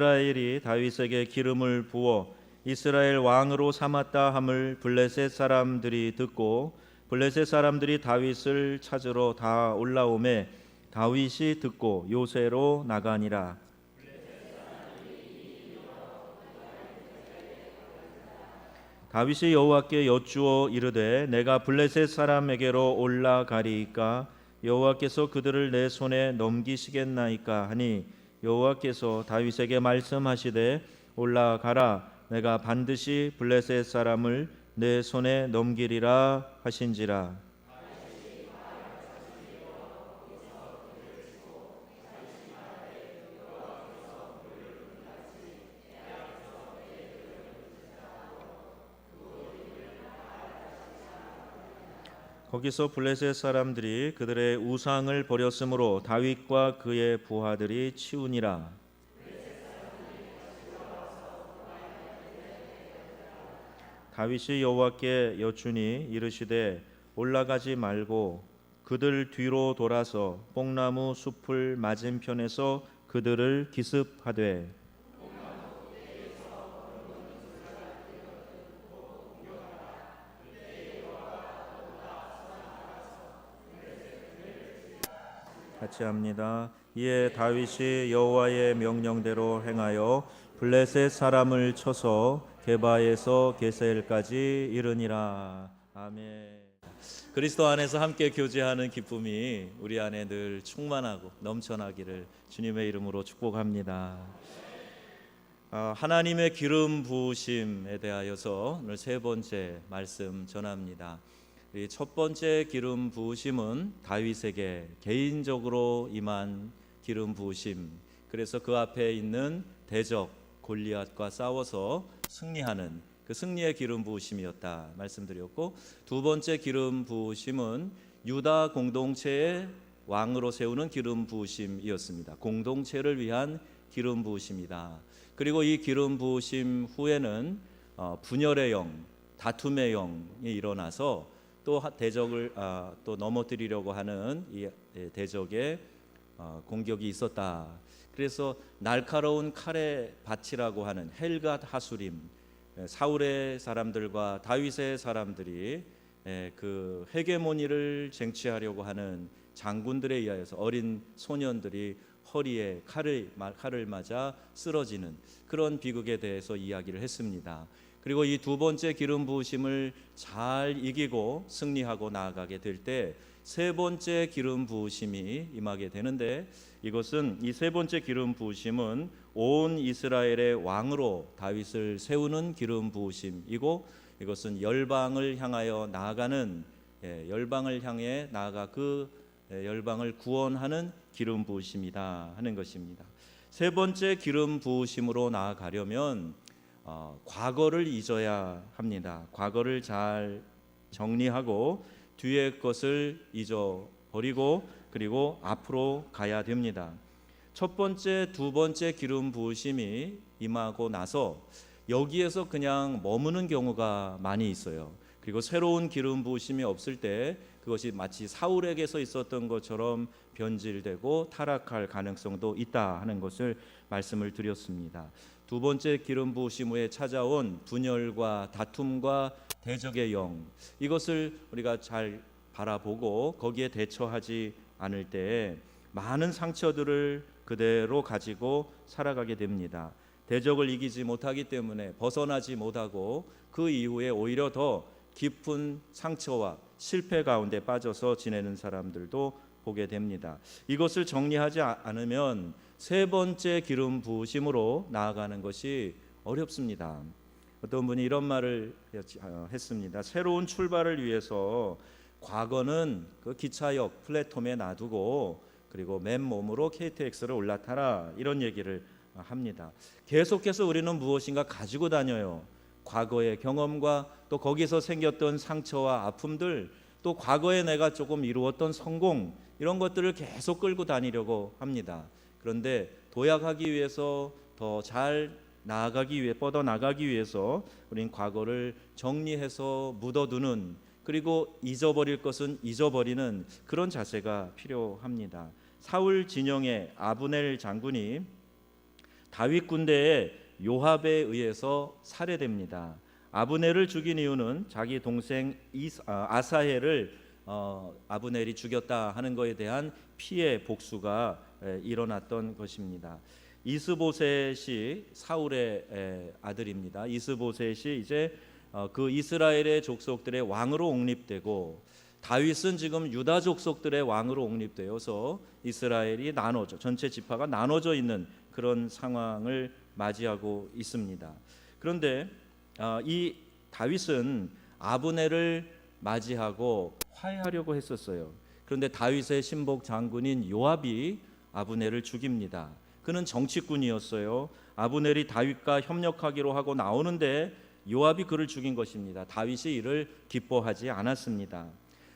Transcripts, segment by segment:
이스라엘이 다윗에게 기름을 부어 이스라엘 왕으로 삼았다 함을 블레셋 사람들이 듣고 블레셋 사람들이 다윗을 찾으러 다 올라오매 다윗이 듣고 요새로 나가니라. 다윗이 여호와께 여쭈어 이르되 내가 블레셋 사람에게로 올라가리이까 여호와께서 그들을 내 손에 넘기시겠나이까 하니 여호와께서 다윗에게 말씀하시되 올라가라 내가 반드시 블레셋 사람을 내 손에 넘기리라 하신지라. 거기서 블레셋 사람들이 그들의 우상을 버렸으므로 다윗과 그의 부하들이 치우니라. 다윗이 여호와께 여쭈니 이르시되 올라가지 말고 그들 뒤로 돌아서 뽕나무 숲을 맞은편에서 그들을 기습하되 같이 합니다. 이에 다윗이 여호와의 명령대로 행하여 블레셋 사람을 쳐서 게바에서 게셀까지 이르니라. 아멘. 그리스도 안에서 함께 교제하는 기쁨이 우리 안에 늘 충만하고 넘쳐나기를 주님의 이름으로 축복합니다. 하나님의 기름 부으심에 대하여서 오늘 세 번째 말씀 전합니다. 이 첫 번째 기름 부으심은 다윗에게 개인적으로 임한 기름 부으심, 그래서 그 앞에 있는 대적 골리앗과 싸워서 승리하는 그 승리의 기름 부으심이었다 말씀드렸고, 두 번째 기름 부으심은 유다 공동체의 왕으로 세우는 기름 부으심이었습니다. 공동체를 위한 기름 부으심이다. 그리고 이 기름 부으심 후에는 분열의 영, 다툼의 영이 일어나서 또 대적을 또 넘어뜨리려고 하는 이 대적의 공격이 있었다. 그래서 날카로운 칼의 밭이라고 하는 헬갓 하수림, 사울의 사람들과 다윗의 사람들이 그 헤게모니를 쟁취하려고 하는 장군들에 의하여서 어린 소년들이 허리에 칼을 맞아 쓰러지는 그런 비극에 대해서 이야기를 했습니다. 그리고 이 두 번째 기름 부으심을 잘 이기고 승리하고 나아가게 될 때 세 번째 기름 부으심이 임하게 되는데, 이것은 이 세 번째 기름 부으심은 온 이스라엘의 왕으로 다윗을 세우는 기름 부으심이고, 이것은 열방을 향하여 나아가는 열방을 향해 나아가 그 열방을 구원하는 기름 부으심이다 하는 것입니다. 세 번째 기름 부으심으로 나아가려면 과거를 잊어야 합니다. 과거를 잘 정리하고 뒤의 것을 잊어버리고 그리고 앞으로 가야 됩니다. 첫 번째, 두 번째 기름 부으심이 임하고 나서 여기에서 그냥 머무는 경우가 많이 있어요. 그리고 새로운 기름 부으심이 없을 때 그것이 마치 사울에게서 있었던 것처럼 변질되고 타락할 가능성도 있다 하는 것을 말씀을 드렸습니다. 두 번째 기름 부으심 후에 찾아온 분열과 다툼과 대적의 영, 이것을 우리가 잘 바라보고 거기에 대처하지 않을 때 많은 상처들을 그대로 가지고 살아가게 됩니다. 대적을 이기지 못하기 때문에 벗어나지 못하고 그 이후에 오히려 더 깊은 상처와 실패 가운데 빠져서 지내는 사람들도 보게 됩니다. 이것을 정리하지 않으면 세 번째 기름 부으심으로 나아가는 것이 어렵습니다. 어떤 분이 이런 말을 했습니다. 새로운 출발을 위해서 과거는 그 기차역 플랫폼에 놔두고 그리고 맨몸으로 KTX를 올라타라, 이런 얘기를 합니다. 계속해서 우리는 무엇인가 가지고 다녀요. 과거의 경험과 또 거기서 생겼던 상처와 아픔들, 또 과거에 내가 조금 이루었던 성공, 이런 것들을 계속 끌고 다니려고 합니다. 그런데 도약하기 위해서, 더 잘 나아가기 위해, 뻗어나가기 위해서 우린 과거를 정리해서 묻어두는, 그리고 잊어버릴 것은 잊어버리는 그런 자세가 필요합니다. 사울 진영의 아브넬 장군이 다윗 군대에 요압에 의해서 살해됩니다. 아브넬을 죽인 이유는 자기 동생 아사헬을 아브넬이 죽였다 하는 것에 대한 피해 복수가 일어났던 것입니다. 이스보셋이 사울의 아들입니다. 이스보셋이 이제 그 이스라엘의 족속들의 왕으로 옹립되고, 다윗은 지금 유다 족속들의 왕으로 옹립되어서 이스라엘이 나눠져, 전체 지파가 나눠져 있는 그런 상황을 맞이하고 있습니다. 그런데 이 다윗은 아브넬을 맞이하고 화해하려고 했었어요. 그런데 다윗의 신복 장군인 요압이 아브넬을 죽입니다. 그는 정치꾼이었어요. 아브넬이 다윗과 협력하기로 하고 나오는데 요압이 그를 죽인 것입니다. 다윗이 이를 기뻐하지 않았습니다.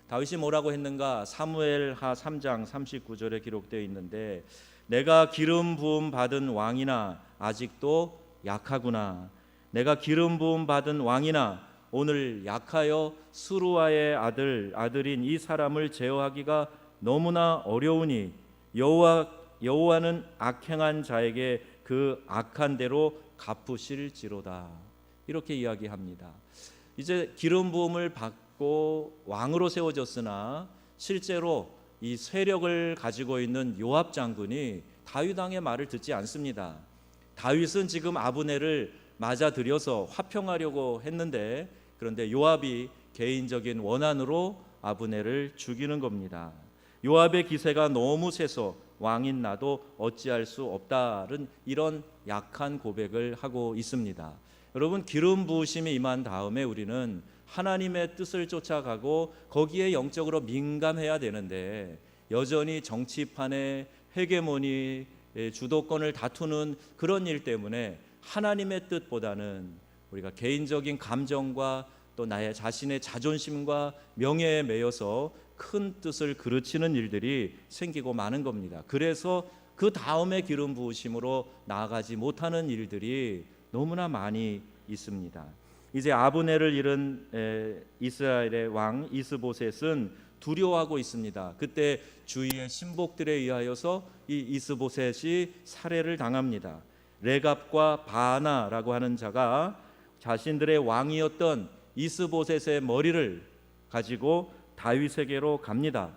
다윗이 뭐라고 했는가? 사무엘하 3장 39절에 기록되어 있는데, 내가 기름 부음 받은 왕이나 아직도 약하구나. 내가 기름 부음 받은 왕이나 오늘 약하여 스루아의 아들인 이 사람을 제어하기가 너무나 어려우니 여호와는 악행한 자에게 그 악한 대로 갚으실지로다. 이렇게 이야기합니다. 이제 기름 부음을 받고 왕으로 세워졌으나 실제로 이 세력을 가지고 있는 요압 장군이 다윗 왕의 말을 듣지 않습니다. 다윗은 지금 아브넬을 맞아들여서 화평하려고 했는데, 그런데 요압이 개인적인 원한으로 아브넬을 죽이는 겁니다. 요압의 기세가 너무 세서 왕인 나도 어찌할 수 없다는 이런 약한 고백을 하고 있습니다. 여러분, 기름 부으심이 임한 다음에 우리는 하나님의 뜻을 쫓아가고 거기에 영적으로 민감해야 되는데, 여전히 정치판의 헤게모니, 주도권을 다투는 그런 일 때문에 하나님의 뜻보다는 우리가 개인적인 감정과 또 나의 자신의 자존심과 명예에 매여서 큰 뜻을 그르치는 일들이 생기고 마는 겁니다. 그래서 그 다음에 기름 부으심으로 나아가지 못하는 일들이 너무나 많이 있습니다. 이제 아브넬을 잃은 이스라엘의 왕 이스보셋은 두려워하고 있습니다. 그때 주위의 신복들에 의하여서 이 이스보셋이 살해를 당합니다. 레갑과 바나라고 하는 자가 자신들의 왕이었던 이스보셋의 머리를 가지고 다윗에게로 갑니다.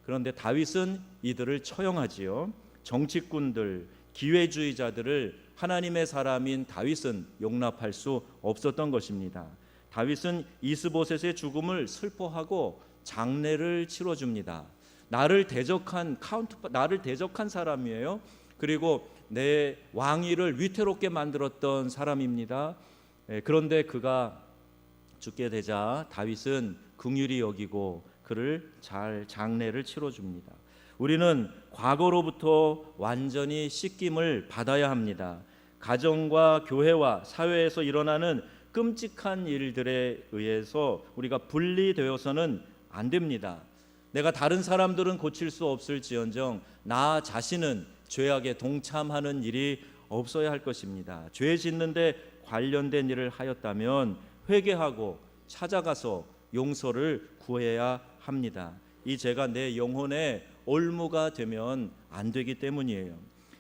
그런데 다윗은 이들을 처형하지요. 정치꾼들, 기회주의자들을 하나님의 사람인 다윗은 용납할 수 없었던 것입니다. 다윗은 이스보셋의 죽음을 슬퍼하고 장례를 치러줍니다. 나를 대적한 사람이에요. 그리고 내 왕위를 위태롭게 만들었던 사람입니다. 그런데 그가 죽게 되자 다윗은 긍휼히 여기고 그를 잘 장례를 치러줍니다. 우리는 과거로부터 완전히 씻김을 받아야 합니다. 가정과 교회와 사회에서 일어나는 끔찍한 일들에 의해서 우리가 분리되어서는 안 됩니다. 내가 다른 사람들은 고칠 수 없을지언정 나 자신은 죄악에 동참하는 일이 없어야 할 것입니다. 죄 짓는데 관련된 일을 하였다면 회개하고 찾아가서 용서를 구해야 합니다. 이 죄가 내 영혼의 올무가 되면 안 되기 때문이에요.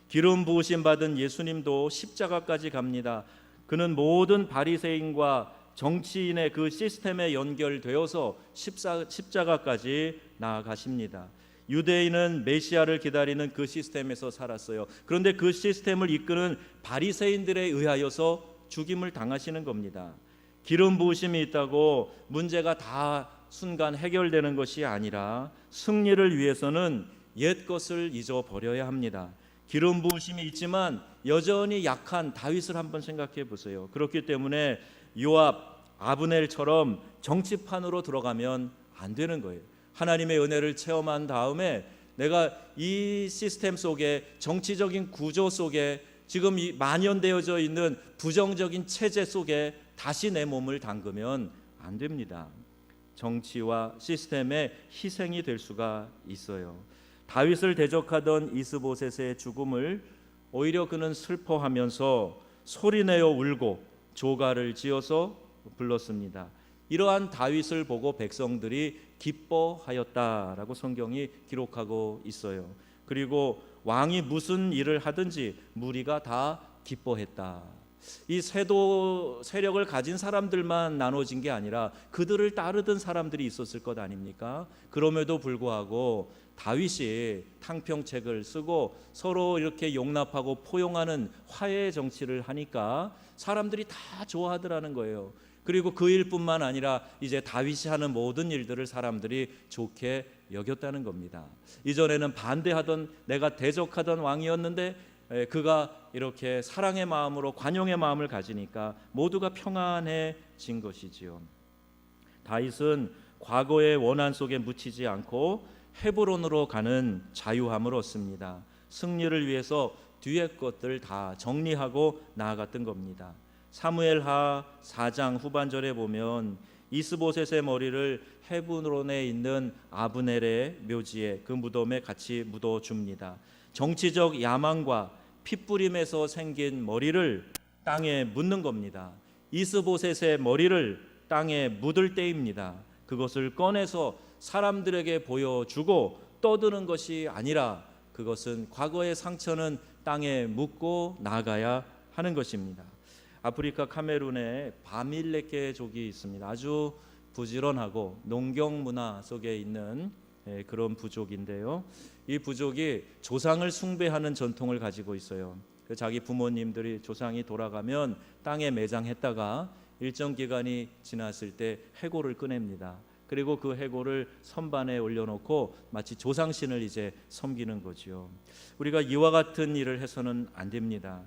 기름 부으심 받은 예수님도 십자가까지 갑니다. 그는 모든 바리새인과 정치인의 그 시스템에 연결되어서 십자가까지 나아가십니다. 유대인은 메시아를 기다리는 그 시스템에서 살았어요. 그런데 그 시스템을 이끄는 바리새인들에 의하여서 죽임을 당하시는 겁니다. 기름 부으심이 있다고 문제가 다 순간 해결되는 것이 아니라 승리를 위해서는 옛 것을 잊어버려야 합니다. 기름 부으심이 있지만 여전히 약한 다윗을 한번 생각해 보세요. 그렇기 때문에 요압, 아브넬처럼 정치판으로 들어가면 안 되는 거예요. 하나님의 은혜를 체험한 다음에 내가 이 시스템 속에, 정치적인 구조 속에, 지금 이 만연되어져 있는 부정적인 체제 속에 다시 내 몸을 담그면 안 됩니다. 정치와 시스템의 희생이 될 수가 있어요. 다윗을 대적하던 이스보셋의 죽음을 오히려 그는 슬퍼하면서 소리내어 울고 조가를 지어서 불렀습니다. 이러한 다윗을 보고 백성들이 기뻐하였다라고 성경이 기록하고 있어요. 그리고 왕이 무슨 일을 하든지 무리가 다 기뻐했다. 이 세도 세력을 가진 사람들만 나눠진 게 아니라 그들을 따르던 사람들이 있었을 것 아닙니까? 그럼에도 불구하고 다윗이 탕평책을 쓰고 서로 이렇게 용납하고 포용하는 화해의 정치를 하니까 사람들이 다 좋아하더라는 거예요. 그리고 그 일뿐만 아니라 이제 다윗이 하는 모든 일들을 사람들이 좋게 여겼다는 겁니다. 이전에는 반대하던, 내가 대적하던 왕이었는데 그가 이렇게 사랑의 마음으로 관용의 마음을 가지니까 모두가 평안해진 것이지요. 다윗은 과거의 원한 속에 묻히지 않고 헤브론으로 가는 자유함을 얻습니다. 승리를 위해서 뒤의 것들 다 정리하고 나아갔던 겁니다. 사무엘하 4장 후반절에 보면 이스보셋의 머리를 헤브론에 있는 아브넬의 묘지에, 그 무덤에 같이 묻어줍니다. 정치적 야망과 핏부림에서 생긴 머리를 땅에 묻는 겁니다. 이스보셋의 머리를 땅에 묻을 때입니다. 그것을 꺼내서 사람들에게 보여주고 떠드는 것이 아니라 그것은 과거의 상처는 땅에 묻고 나가야 하는 것입니다. 아프리카 카메룬에 바밀레케족이 있습니다. 아주 부지런하고 농경 문화 속에 있는 그런 부족인데요. 이 부족이 조상을 숭배하는 전통을 가지고 있어요. 자기 부모님들이 조상이 돌아가면 땅에 매장했다가 일정 기간이 지났을 때 해골을 꺼냅니다. 그리고 그 해골을 선반에 올려놓고 마치 조상신을 이제 섬기는 거죠. 우리가 이와 같은 일을 해서는 안 됩니다.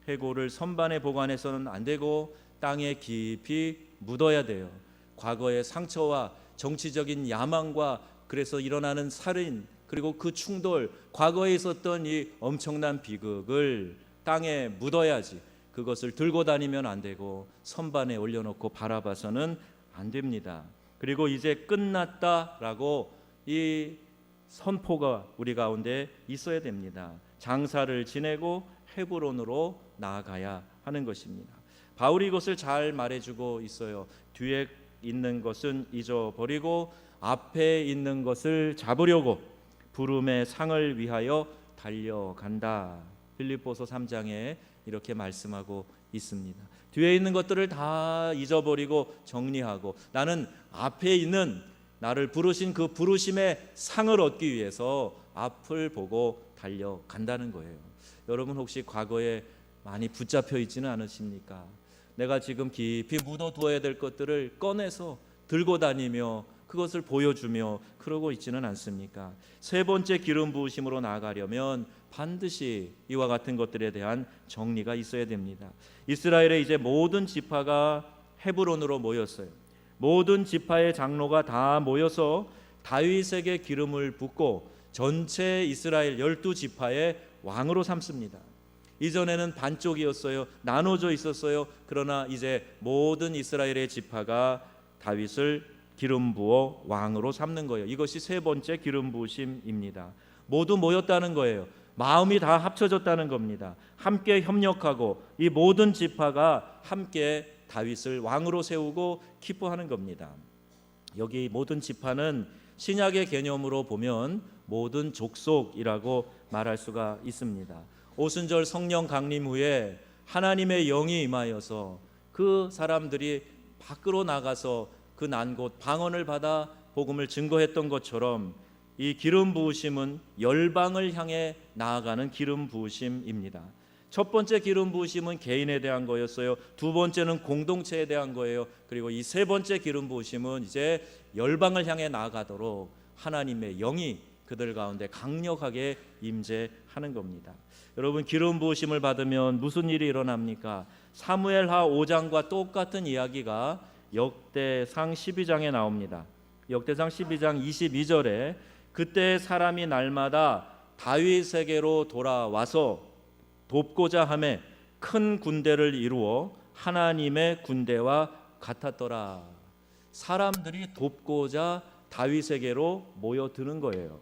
해골을 선반에 보관해서는 안 되고 땅에 깊이 묻어야 돼요. 과거의 상처와 정치적인 야망과 그래서 일어나는 살인, 그리고 그 충돌, 과거에 있었던 이 엄청난 비극을 땅에 묻어야지. 그것을 들고 다니면 안 되고 선반에 올려놓고 바라봐서는 안 됩니다. 그리고 이제 끝났다라고 이 선포가 우리 가운데 있어야 됩니다. 장사를 지내고 헤브론으로 나아가야 하는 것입니다. 바울이 이것을 잘 말해주고 있어요. 뒤에 있는 것은 잊어버리고 앞에 있는 것을 잡으려고 부름의 상을 위하여 달려간다. 빌립보서 3장에 이렇게 말씀하고 있습니다. 뒤에 있는 것들을 다 잊어버리고 정리하고 나는 앞에 있는 나를 부르신 그 부르심의 상을 얻기 위해서 앞을 보고 달려간다는 거예요. 여러분 혹시 과거에 많이 붙잡혀 있지는 않으십니까? 내가 지금 깊이 묻어두어야 될 것들을 꺼내서 들고 다니며 그것을 보여주며 그러고 있지는 않습니까? 세 번째 기름 부으심으로 나아가려면 반드시 이와 같은 것들에 대한 정리가 있어야 됩니다. 이스라엘의 이제 모든 지파가 헤브론으로 모였어요. 모든 지파의 장로가 다 모여서 다윗에게 기름을 붓고 전체 이스라엘 12지파의 왕으로 삼습니다. 이전에는 반쪽이었어요. 나눠져 있었어요. 그러나 이제 모든 이스라엘의 지파가 다윗을 기름 부어 왕으로 삼는 거예요. 이것이 세 번째 기름 부으심입니다. 모두 모였다는 거예요. 마음이 다 합쳐졌다는 겁니다. 함께 협력하고 이 모든 지파가 함께 다윗을 왕으로 세우고 기뻐하는 겁니다. 여기 모든 지파는 신약의 개념으로 보면 모든 족속이라고 말할 수가 있습니다. 오순절 성령 강림 후에 하나님의 영이 임하여서 그 사람들이 밖으로 나가서 그 난 곳 방언을 받아 복음을 증거했던 것처럼 이 기름 부으심은 열방을 향해 나아가는 기름 부으심입니다. 첫 번째 기름 부으심은 개인에 대한 거였어요. 두 번째는 공동체에 대한 거예요. 그리고 이 세 번째 기름 부으심은 이제 열방을 향해 나아가도록 하나님의 영이 그들 가운데 강력하게 임재하는 겁니다. 여러분 기름 부으심을 받으면 무슨 일이 일어납니까? 사무엘하 5장과 똑같은 이야기가 역대상 12장에 나옵니다. 역대상 12장 22절에 그때 사람이 날마다 다윗에게로 돌아와서 돕고자 하매 큰 군대를 이루어 하나님의 군대와 같았더라. 사람들이 돕고자 다윗에게로 모여드는 거예요.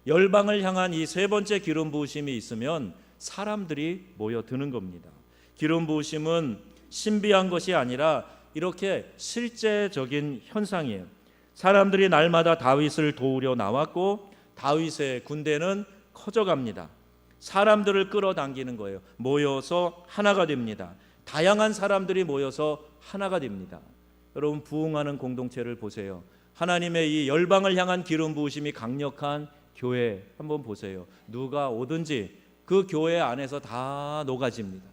열방을 향한 이 세 번째 기름 부으심이 있으면 사람들이 모여드는 겁니다. 기름 부으심은 신비한 것이 아니라 이렇게 실제적인 현상이에요. 사람들이 날마다 다윗을 도우려 나왔고 다윗의 군대는 커져갑니다. 사람들을 끌어당기는 거예요. 모여서 하나가 됩니다. 다양한 사람들이 모여서 하나가 됩니다. 여러분, 부흥하는 공동체를 보세요. 하나님의 이 열방을 향한 기름 부으심이 강력한 교회 한번 보세요. 누가 오든지 그 교회 안에서 다 녹아집니다.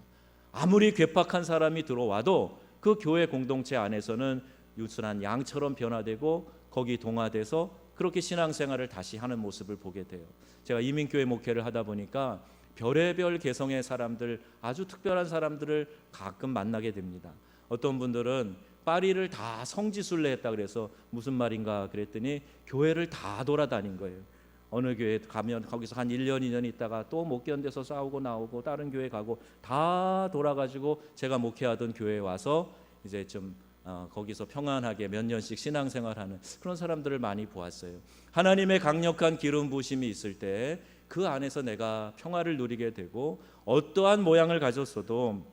아무리 괴팍한 사람이 들어와도 그 교회 공동체 안에서는 유순한 양처럼 변화되고 거기 동화돼서 그렇게 신앙생활을 다시 하는 모습을 보게 돼요. 제가 이민교회 목회를 하다 보니까 별의별 개성의 사람들, 아주 특별한 사람들을 가끔 만나게 됩니다. 어떤 분들은 파리를 다 성지순례 했다 그래서 무슨 말인가 그랬더니 교회를 다 돌아다닌 거예요. 어느 교회 가면 거기서 한 1년 2년 있다가 또 못 견뎌서 싸우고 나오고 다른 교회 가고 다 돌아가지고 제가 목회하던 교회에 와서 이제 좀 거기서 평안하게 몇 년씩 신앙생활하는 그런 사람들을 많이 보았어요. 하나님의 강력한 기름 부으심이 있을 때 그 안에서 내가 평화를 누리게 되고 어떠한 모양을 가졌어도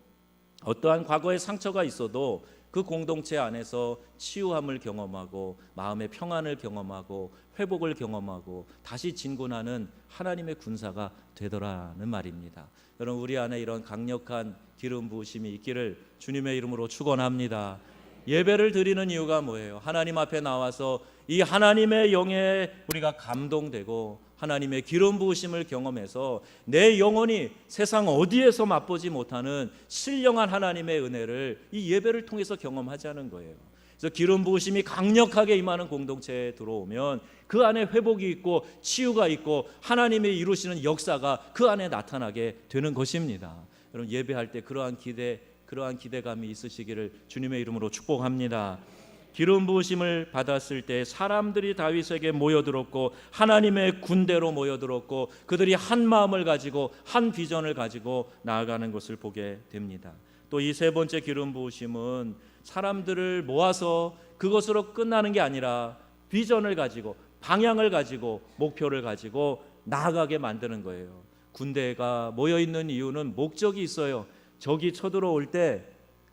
어떠한 과거의 상처가 있어도 그 공동체 안에서 치유함을 경험하고 마음의 평안을 경험하고 회복을 경험하고 다시 진군하는 하나님의 군사가 되더라는 말입니다. 여러분, 우리 안에 이런 강력한 기름 부으심이 있기를 주님의 이름으로 축원합니다. 예배를 드리는 이유가 뭐예요? 하나님 앞에 나와서 이 하나님의 영에 우리가 감동되고 하나님의 기름 부으심을 경험해서 내 영혼이 세상 어디에서 맛보지 못하는 신령한 하나님의 은혜를 이 예배를 통해서 경험하자는 거예요. 그래서 기름 부으심이 강력하게 임하는 공동체에 들어오면 그 안에 회복이 있고 치유가 있고 하나님이 이루시는 역사가 그 안에 나타나게 되는 것입니다. 여러분, 예배할 때 그러한 기대감이 있으시기를 주님의 이름으로 축복합니다. 기름 부으심을 받았을 때 사람들이 다윗에게 모여들었고 하나님의 군대로 모여들었고 그들이 한 마음을 가지고 한 비전을 가지고 나아가는 것을 보게 됩니다. 또 이 세 번째 기름 부으심은 사람들을 모아서 그것으로 끝나는 게 아니라 비전을 가지고 방향을 가지고 목표를 가지고 나아가게 만드는 거예요. 군대가 모여있는 이유는 목적이 있어요. 적이 쳐들어올 때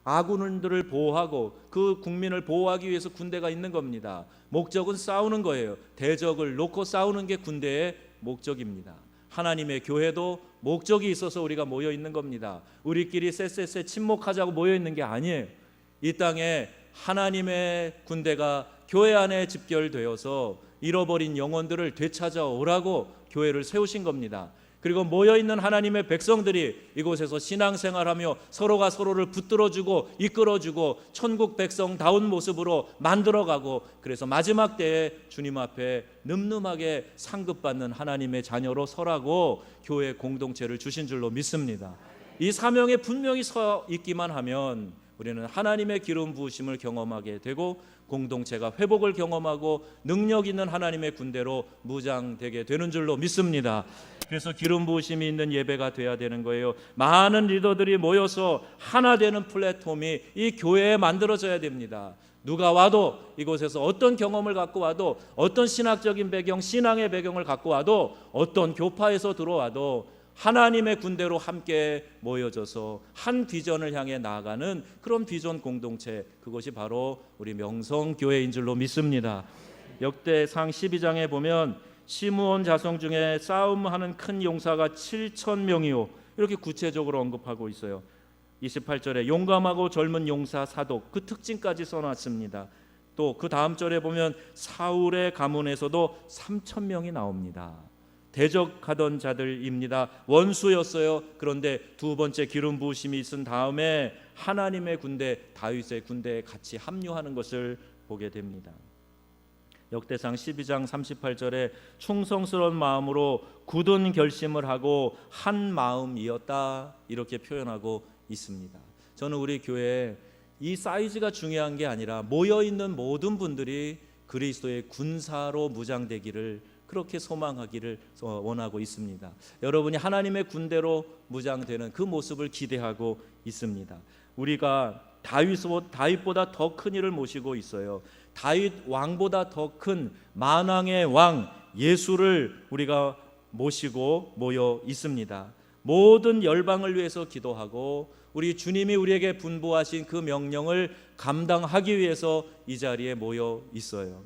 아군들을 보호하고 그 국민을 보호하기 위해서 군대가 있는 겁니다. 목적은 싸우는 거예요. 대적을 놓고 싸우는 게 군대의 목적입니다. 하나님의 교회도 목적이 있어서 우리가 모여 있는 겁니다. 우리끼리 쎄쎄쎄 침묵하자고 모여 있는 게 아니에요. 이 땅에 하나님의 군대가 교회 안에 집결되어서 잃어버린 영혼들을 되찾아오라고 교회를 세우신 겁니다. 그리고 모여있는 하나님의 백성들이 이곳에서 신앙생활하며 서로가 서로를 붙들어주고 이끌어주고 천국 백성다운 모습으로 만들어가고 그래서 마지막 때에 주님 앞에 늠름하게 상급받는 하나님의 자녀로 서라고 교회 공동체를 주신 줄로 믿습니다. 이 사명에 분명히 서 있기만 하면 우리는 하나님의 기름 부으심을 경험하게 되고 공동체가 회복을 경험하고 능력 있는 하나님의 군대로 무장되게 되는 줄로 믿습니다. 그래서 기름 부으심이 있는 예배가 돼야 되는 거예요. 많은 리더들이 모여서 하나 되는 플랫폼이 이 교회에 만들어져야 됩니다. 누가 와도 이곳에서 어떤 경험을 갖고 와도 어떤 신학적인 배경, 신앙의 배경을 갖고 와도 어떤 교파에서 들어와도 하나님의 군대로 함께 모여져서 한 비전을 향해 나아가는 그런 비전 공동체, 그것이 바로 우리 명성교회인 줄로 믿습니다. 역대상 12장에 보면 시므온 자손 중에 싸움하는 큰 용사가 7,000명이요 이렇게 구체적으로 언급하고 있어요. 28절에 용감하고 젊은 용사 사독, 그 특징까지 써놨습니다. 또 그 다음 절에 보면 사울의 가문에서도 3,000명이 나옵니다. 대적하던 자들입니다. 원수였어요. 그런데 두 번째 기름 부으심이 있은 다음에 하나님의 군대, 다윗의 군대에 같이 합류하는 것을 보게 됩니다. 역대상 12장 38절에 충성스러운 마음으로 굳은 결심을 하고 한 마음이었다 이렇게 표현하고 있습니다. 저는 우리 교회에 이 사이즈가 중요한 게 아니라 모여있는 모든 분들이 그리스도의 군사로 무장되기를 그렇게 소망하기를 원하고 있습니다. 여러분이 하나님의 군대로 무장되는 그 모습을 기대하고 있습니다. 우리가 다윗보다 더 큰 일을 모시고 있어요. 다윗 왕보다 더 큰 만왕의 왕 예수를 우리가 모시고 모여 있습니다. 모든 열방을 위해서 기도하고 우리 주님이 우리에게 분부하신 그 명령을 감당하기 위해서 이 자리에 모여 있어요.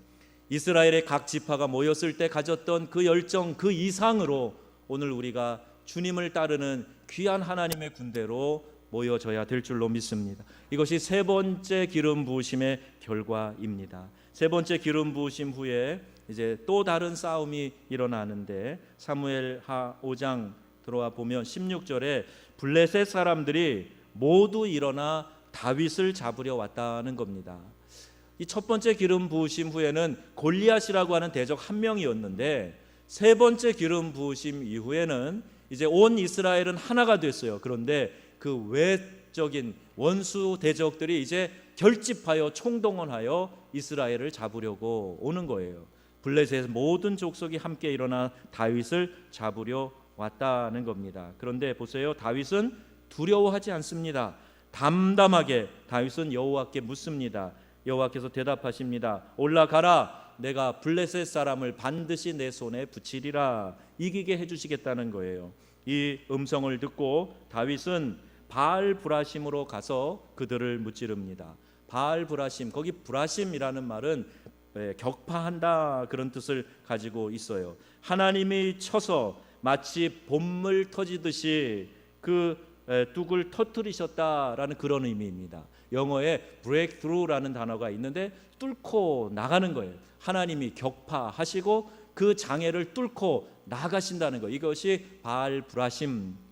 이스라엘의 각 지파가 모였을 때 가졌던 그 열정 그 이상으로 오늘 우리가 주님을 따르는 귀한 하나님의 군대로 모여져야 될 줄로 믿습니다. 이것이 세 번째 기름 부으심의 결과입니다. 세 번째 기름 부으심 후에 이제 또 다른 싸움이 일어나는데 사무엘하 5장 들어와 보면 16절에 블레셋 사람들이 모두 일어나 다윗을 잡으려 왔다는 겁니다. 이 첫 번째 기름 부으심 후에는 골리앗이라고 하는 대적 한 명이었는데 세 번째 기름 부으심 이후에는 이제 온 이스라엘은 하나가 됐어요. 그런데 그 외적인 원수 대적들이 이제 결집하여 총동원하여 이스라엘을 잡으려고 오는 거예요. 블레셋 모든 족속이 함께 일어나 다윗을 잡으려 왔다는 겁니다. 그런데 보세요, 다윗은 두려워하지 않습니다. 담담하게 다윗은 여호와께 묻습니다. 여호와께서 대답하십니다. 올라가라, 내가 블레셋 사람을 반드시 내 손에 붙이리라. 이기게 해주시겠다는 거예요. 이 음성을 듣고 다윗은 바알 브라심으로 가서 그들을 무찌릅니다. 바알 브라심, 거기 브라심이라는 말은 격파한다 그런 뜻을 가지고 있어요. 하나님이 쳐서 마치 봇물 터지듯이 그 뚝을 터뜨리셨다라는 그런 의미입니다. 영어에 breakthrough라는 단어가 있는데 뚫고 나가는 거예요. 하나님이 격파하시고 그 장애를 뚫고 나가신다는 거. 이것이 바알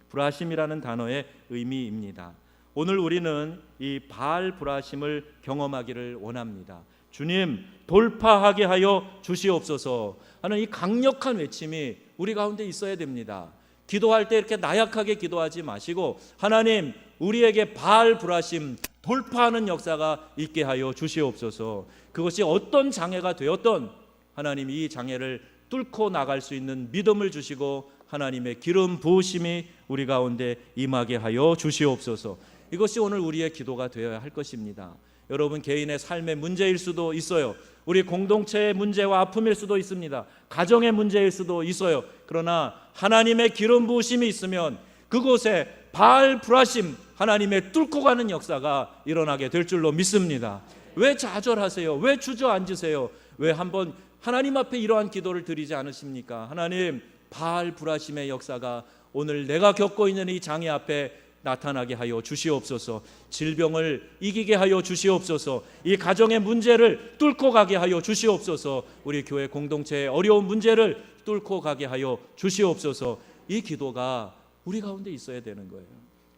브라심이라는 단어의 의미입니다. 오늘 우리는 이 바알 브라심을 경험하기를 원합니다. 주님, 돌파하게 하여 주시옵소서 하는 이 강력한 외침이 우리 가운데 있어야 됩니다. 기도할 때 이렇게 나약하게 기도하지 마시고 하나님, 우리에게 바알 브라심 돌파하는 역사가 있게 하여 주시옵소서. 그것이 어떤 장애가 되었던 하나님 이 장애를 뚫고 나갈 수 있는 믿음을 주시고 하나님의 기름 부으심이 우리 가운데 임하게 하여 주시옵소서. 이것이 오늘 우리의 기도가 되어야 할 것입니다. 여러분 개인의 삶의 문제일 수도 있어요. 우리 공동체의 문제와 아픔일 수도 있습니다. 가정의 문제일 수도 있어요. 그러나 하나님의 기름 부으심이 있으면 그곳에 바알 브라심, 하나님의 뚫고 가는 역사가 일어나게 될 줄로 믿습니다. 왜 좌절하세요? 왜 주저앉으세요? 왜 한번 하나님 앞에 이러한 기도를 드리지 않으십니까? 하나님, 바알 브라심의 역사가 오늘 내가 겪고 있는 이 장애 앞에 나타나게 하여 주시옵소서. 질병을 이기게 하여 주시옵소서. 이 가정의 문제를 뚫고 가게 하여 주시옵소서. 우리 교회 공동체의 어려운 문제를 뚫고 가게 하여 주시옵소서. 이 기도가 우리 가운데 있어야 되는 거예요.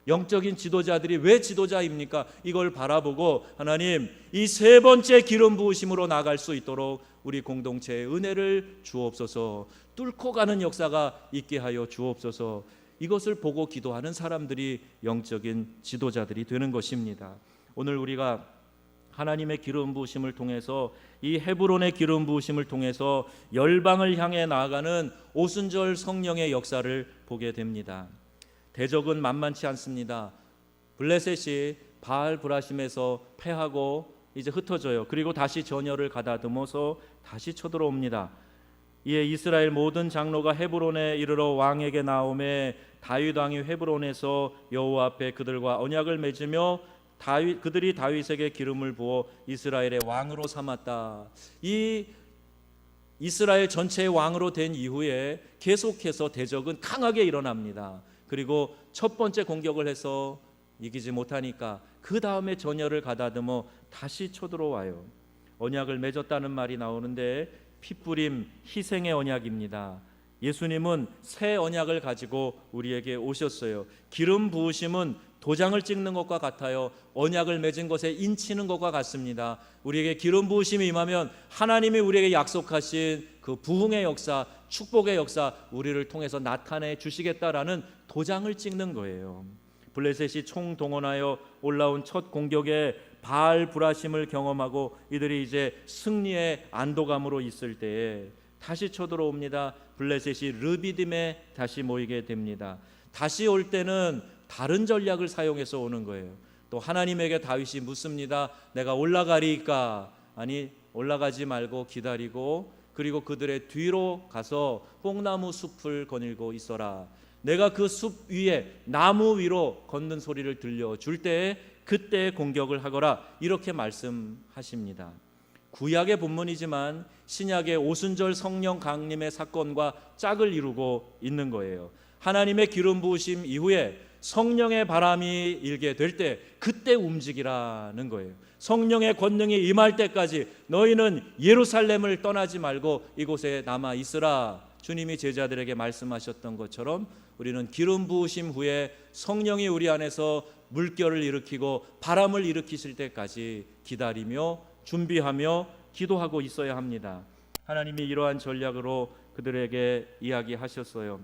영적인 지도자들이 왜 지도자입니까? 이걸 바라보고 하나님, 이 세 번째 기름 부으심으로 나갈 수 있도록 우리 공동체에 은혜를 주옵소서. 뚫고 가는 역사가 있게 하여 주옵소서. 이것을 보고 기도하는 사람들이 영적인 지도자들이 되는 것입니다. 오늘 우리가 하나님의 기름 부으심을 통해서 이 헤브론의 기름 부으심을 통해서 열방을 향해 나아가는 오순절 성령의 역사를 보게 됩니다. 대적은 만만치 않습니다. 블레셋이 바알 브라심에서 패하고 이제 흩어져요. 그리고 다시 전열을 가다듬어서 다시 쳐들어옵니다. 이에 이스라엘 모든 장로가 헤브론에 이르러 왕에게 나오매 다윗 왕이 헤브론에서 여호와 앞에 그들과 언약을 맺으며 그들이 다윗에게 기름을 부어 이스라엘의 왕으로 삼았다. 이 이스라엘 전체의 왕으로 된 이후에 계속해서 대적은 강하게 일어납니다. 그리고 첫 번째 공격을 해서 이기지 못하니까 그 다음에 전열을 가다듬어 다시 쳐들어와요. 언약을 맺었다는 말이 나오는데 피뿌림 희생의 언약입니다. 예수님은 새 언약을 가지고 우리에게 오셨어요. 기름 부으심은 도장을 찍는 것과 같아요. 언약을 맺은 것에 인치는 것과 같습니다. 우리에게 기름 부으심이 임하면 하나님이 우리에게 약속하신 그 부흥의 역사, 축복의 역사 우리를 통해서 나타내 주시겠다라는 도장을 찍는 거예요. 블레셋이 총동원하여 올라온 첫 공격에 바알 브라심을 경험하고 이들이 이제 승리의 안도감으로 있을 때에 다시 쳐들어옵니다. 블레셋이 르비딤에 다시 모이게 됩니다. 다시 올 때는 다른 전략을 사용해서 오는 거예요. 또 하나님에게 다윗이 묻습니다. 내가 올라가리까? 아니, 올라가지 말고 기다리고 그리고 그들의 뒤로 가서 뽕나무 숲을 거닐고 있어라. 내가 그 숲 위에 나무 위로 걷는 소리를 들려줄 때에 그때 공격을 하거라. 이렇게 말씀하십니다. 구약의 본문이지만 신약의 오순절 성령 강림의 사건과 짝을 이루고 있는 거예요. 하나님의 기름 부으심 이후에 성령의 바람이 일게 될 때 그때 움직이라는 거예요. 성령의 권능이 임할 때까지 너희는 예루살렘을 떠나지 말고 이곳에 남아 있으라. 주님이 제자들에게 말씀하셨던 것처럼 우리는 기름 부으심 후에 성령이 우리 안에서 물결을 일으키고 바람을 일으키실 때까지 기다리며 준비하며 기도하고 있어야 합니다. 하나님이 이러한 전략으로 그들에게 이야기하셨어요.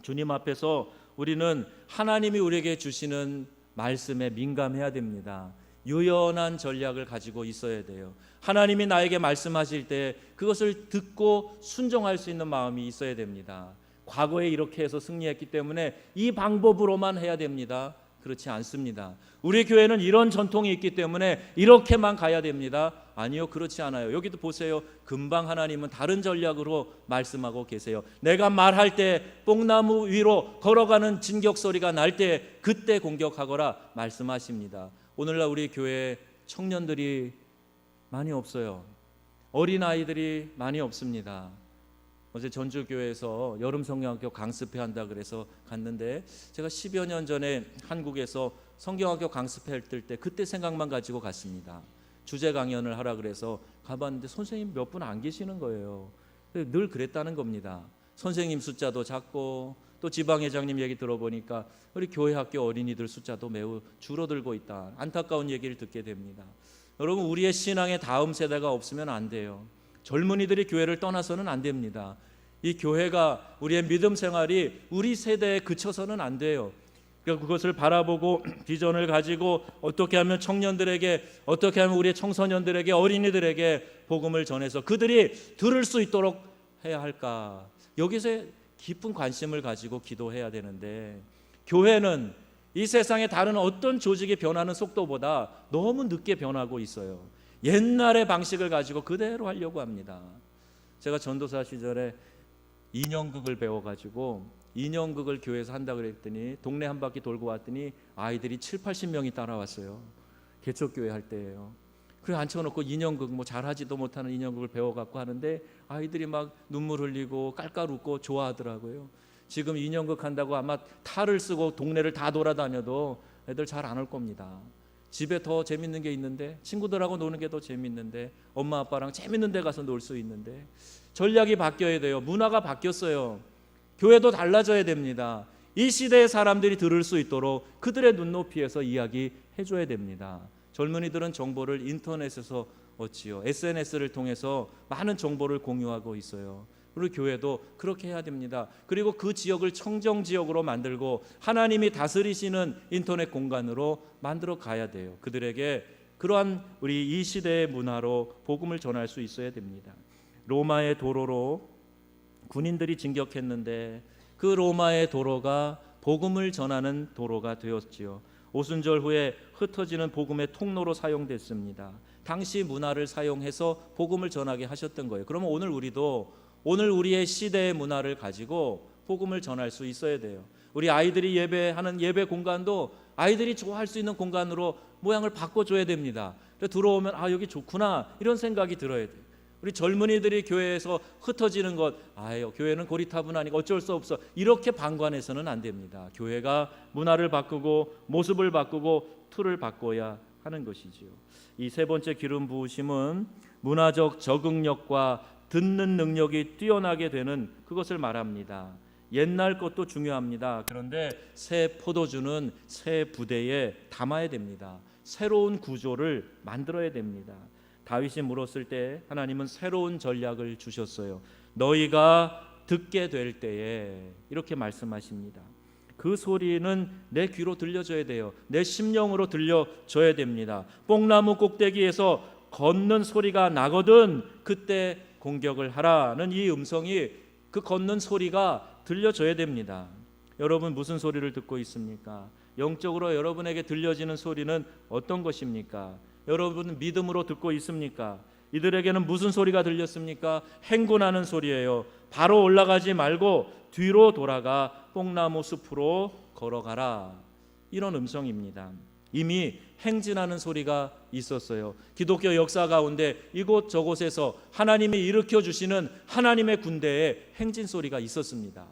주님 앞에서 우리는 하나님이 우리에게 주시는 말씀에 민감해야 됩니다. 유연한 전략을 가지고 있어야 돼요. 하나님이 나에게 말씀하실 때 그것을 듣고 순종할 수 있는 마음이 있어야 됩니다. 과거에 이렇게 해서 승리했기 때문에 이 방법으로만 해야 됩니다. 그렇지 않습니다. 우리 교회는 이런 전통이 있기 때문에 이렇게만 가야 됩니다. 아니요, 그렇지 않아요. 여기도 보세요. 금방 하나님은 다른 전략으로 말씀하고 계세요. 내가 말할 때 뽕나무 위로 걸어가는 진격 소리가 날 때 그때 공격하거라 말씀하십니다. 오늘날 우리 교회에 청년들이 많이 없어요. 어린아이들이 많이 없습니다. 어제 전주교회에서 여름 성경학교 강습회 한다 그래서 갔는데 제가 10여 년 전에 한국에서 성경학교 강습회 할 때 그때 생각만 가지고 갔습니다. 주제 강연을 하라 그래서 가봤는데 선생님 몇 분 안 계시는 거예요. 늘 그랬다는 겁니다. 선생님 숫자도 작고 또 지방회장님 얘기 들어보니까 우리 교회 학교 어린이들 숫자도 매우 줄어들고 있다. 안타까운 얘기를 듣게 됩니다. 여러분, 우리의 신앙의 다음 세대가 없으면 안 돼요. 젊은이들이 교회를 떠나서는 안 됩니다. 이 교회가 우리의 믿음 생활이 우리 세대에 그쳐서는 안 돼요. 그러니까 그것을 바라보고 비전을 가지고 어떻게 하면 청년들에게, 어떻게 하면 우리의 청소년들에게, 어린이들에게 복음을 전해서 그들이 들을 수 있도록 해야 할까? 여기서 깊은 관심을 가지고 기도해야 되는데, 교회는 이 세상의 다른 어떤 조직이 변하는 속도보다 너무 늦게 변하고 있어요. 옛날의 방식을 가지고 그대로 하려고 합니다. 제가 전도사 시절에 인형극을 배워가지고 인형극을 교회에서 한다 그랬더니 동네 한 바퀴 돌고 왔더니 아이들이 70-80명이 따라왔어요. 개척교회 할 때예요. 그래 앉혀놓고 인형극 뭐 잘하지도 못하는 인형극을 배워갖고 하는데 아이들이 막 눈물 흘리고 깔깔 웃고 좋아하더라고요. 지금 인형극 한다고 아마 탈을 쓰고 동네를 다 돌아다녀도 애들 잘 안 올 겁니다. 집에 더 재밌는 게 있는데, 친구들하고 노는 게 더 재밌는데, 엄마 아빠랑 재밌는 데 가서 놀 수 있는데, 전략이 바뀌어야 돼요. 문화가 바뀌었어요. 교회도 달라져야 됩니다. 이 시대의 사람들이 들을 수 있도록 그들의 눈높이에서 이야기해 줘야 됩니다. 젊은이들은 정보를 인터넷에서 얻지요. SNS를 통해서 많은 정보를 공유하고 있어요. 그리고 교회도 그렇게 해야 됩니다. 그리고 그 지역을 청정지역으로 만들고 하나님이 다스리시는 인터넷 공간으로 만들어 가야 돼요. 그들에게 그러한 우리 이 시대의 문화로 복음을 전할 수 있어야 됩니다. 로마의 도로로 군인들이 진격했는데 그 로마의 도로가 복음을 전하는 도로가 되었지요. 오순절 후에 흩어지는 복음의 통로로 사용됐습니다. 당시 문화를 사용해서 복음을 전하게 하셨던 거예요. 그러면 오늘 우리도 오늘 우리의 시대의 문화를 가지고 복음을 전할 수 있어야 돼요. 우리 아이들이 예배하는 예배 공간도 아이들이 좋아할 수 있는 공간으로 모양을 바꿔줘야 됩니다. 들어오면 아 여기 좋구나 이런 생각이 들어야 돼요. 우리 젊은이들이 교회에서 흩어지는 것, 아유 교회는 고리타분하니까 어쩔 수 없어 이렇게 방관해서는 안 됩니다. 교회가 문화를 바꾸고 모습을 바꾸고 틀을 바꿔야 하는 것이지요. 이 세 번째 기름 부으심은 문화적 적응력과 듣는 능력이 뛰어나게 되는 그것을 말합니다. 옛날 것도 중요합니다. 그런데 새 포도주는 새 부대에 담아야 됩니다. 새로운 구조를 만들어야 됩니다. 다윗이 물었을 때 하나님은 새로운 전략을 주셨어요. 너희가 듣게 될 때에 이렇게 말씀하십니다. 그 소리는 내 귀로 들려줘야 돼요. 내 심령으로 들려줘야 됩니다. 뽕나무 꼭대기에서 걷는 소리가 나거든 그때 공격을 하라는 이 음성이 그 걷는 소리가 들려줘야 됩니다. 여러분 무슨 소리를 듣고 있습니까? 영적으로 여러분에게 들려지는 소리는 어떤 것입니까? 여러분 믿음으로 듣고 있습니까? 이들에게는 무슨 소리가 들렸습니까? 행군하는 소리예요. 바로 올라가지 말고 뒤로 돌아가 뽕나무 숲으로 걸어가라. 이런 음성입니다. 이미 행진하는 소리가 있었어요. 기독교 역사 가운데 이곳 저곳에서 하나님이 일으켜 주시는 하나님의 군대에 행진 소리가 있었습니다.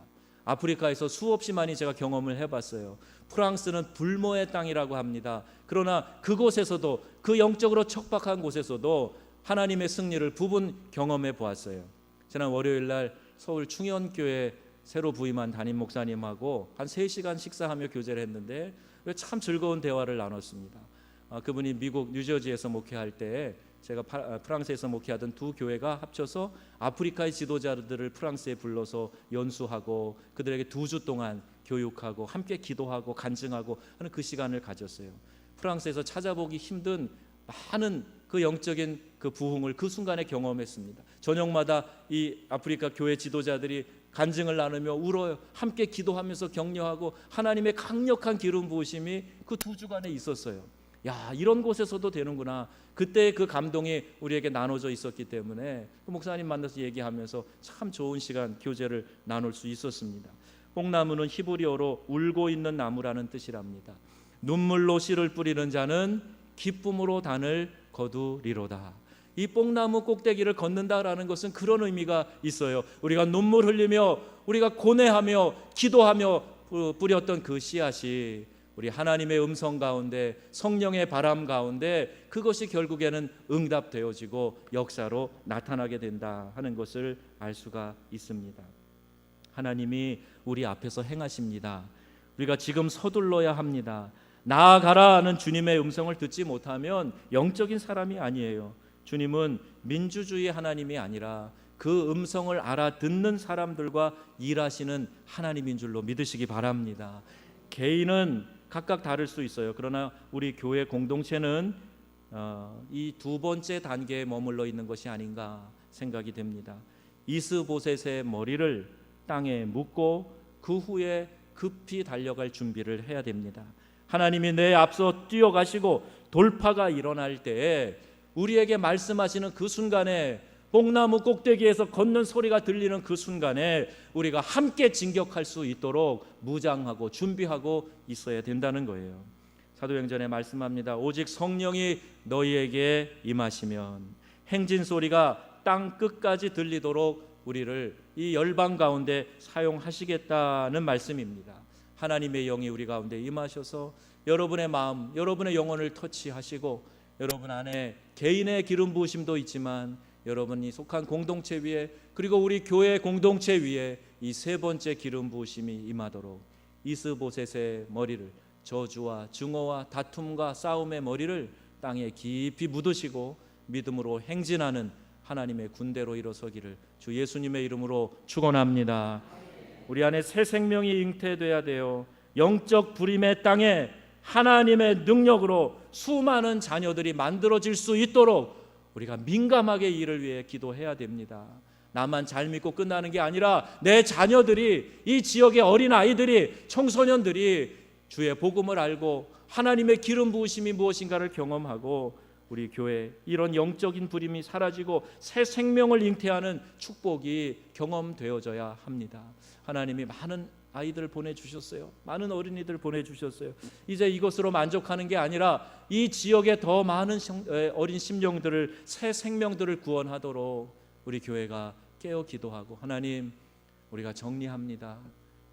아프리카에서 수없이 많이 제가 경험을 해봤어요. 프랑스는 불모의 땅이라고 합니다. 그러나 그곳에서도, 그 영적으로 척박한 곳에서도 하나님의 승리를 부분 경험해 보았어요. 지난 월요일 날 서울 충현교회 새로 부임한 담임 목사님하고 한 3시간 식사하며 교제를 했는데 참 즐거운 대화를 나눴습니다. 그분이 미국 뉴저지에서 목회할 때 제가 프랑스에서 목회하던 두 교회가 합쳐서 아프리카의 지도자들을 프랑스에 불러서 연수하고 그들에게 2주 동안 교육하고 함께 기도하고 간증하고 하는 그 시간을 가졌어요. 프랑스에서 찾아보기 힘든 많은 그 영적인 그 부흥을 그 순간에 경험했습니다. 저녁마다 이 아프리카 교회 지도자들이 간증을 나누며 울어요. 함께 기도하면서 격려하고 하나님의 강력한 기름 부으심이 그 2주간에 있었어요. 야, 이런 곳에서도 되는구나. 그때 그 감동이 우리에게 나눠져 있었기 때문에 그 목사님 만나서 얘기하면서 참 좋은 시간 교제를 나눌 수 있었습니다. 뽕나무는 히브리어로 울고 있는 나무라는 뜻이랍니다. 눈물로 씨를 뿌리는 자는 기쁨으로 단을 거두리로다. 이 뽕나무 꼭대기를 걷는다라는 것은 그런 의미가 있어요. 우리가 눈물 흘리며 우리가 고뇌하며 기도하며 뿌렸던 그 씨앗이 우리 하나님의 음성 가운데, 성령의 바람 가운데 그것이 결국에는 응답되어지고 역사로 나타나게 된다 하는 것을 알 수가 있습니다. 하나님이 우리 앞에서 행하십니다. 우리가 지금 서둘러야 합니다. 나아가라 하는 주님의 음성을 듣지 못하면 영적인 사람이 아니에요. 주님은 민주주의 하나님이 아니라 그 음성을 알아듣는 사람들과 일하시는 하나님인 줄로 믿으시기 바랍니다. 개인은 각각 다를 수 있어요. 그러나 우리 교회 공동체는 이 2번째 단계에 머물러 있는 것이 아닌가 생각이 됩니다. 이스보셋의 머리를 땅에 묻고 그 후에 급히 달려갈 준비를 해야 됩니다. 하나님이 내 앞서 뛰어가시고 돌파가 일어날 때에 우리에게 말씀하시는 그 순간에, 뽕나무 꼭대기에서 걷는 소리가 들리는 그 순간에 우리가 함께 진격할 수 있도록 무장하고 준비하고 있어야 된다는 거예요. 사도행전에 말씀합니다. 오직 성령이 너희에게 임하시면 행진 소리가 땅 끝까지 들리도록 우리를 이 열방 가운데 사용하시겠다는 말씀입니다. 하나님의 영이 우리 가운데 임하셔서 여러분의 마음, 여러분의 영혼을 터치하시고 여러분 안에 개인의 기름 부으심도 있지만 여러분이 속한 공동체 위에, 그리고 우리 교회 공동체 위에 이 3번째 기름 부으심이 임하도록 이스보셋의 머리를, 저주와 증오와 다툼과 싸움의 머리를 땅에 깊이 묻으시고 믿음으로 행진하는 하나님의 군대로 일어서기를 주 예수님의 이름으로 축원합니다. 우리 안에 새 생명이 잉태돼야 돼요. 영적 불임의 땅에 하나님의 능력으로 수많은 자녀들이 만들어질 수 있도록 우리가 민감하게 이를 위해 기도해야 됩니다. 나만 잘 믿고 끝나는 게 아니라 내 자녀들이, 이 지역의 어린아이들이, 청소년들이 주의 복음을 알고 하나님의 기름 부으심이 무엇인가를 경험하고 우리 교회 이런 영적인 불임이 사라지고 새 생명을 잉태하는 축복이 경험되어져야 합니다. 하나님이 많은 아이들 보내주셨어요. 많은 어린이들 보내주셨어요. 이제 이것으로 만족하는 게 아니라 이 지역에 더 많은 어린 심령들을, 새 생명들을 구원하도록 우리 교회가 깨어 기도하고, 하나님 우리가 정리합니다.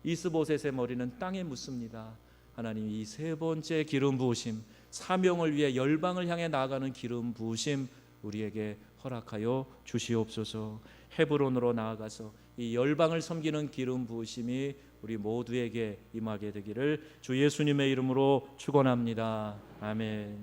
이스보셋의 머리는 땅에 묻습니다. 하나님 이 3번째 기름 부으심, 사명을 위해 열방을 향해 나아가는 기름 부으심 우리에게 허락하여 주시옵소서. 헤브론으로 나아가서 이 열방을 섬기는 기름 부으심이 우리 모두에게 임하게 되기를 주 예수님의 이름으로 축원합니다. 아멘.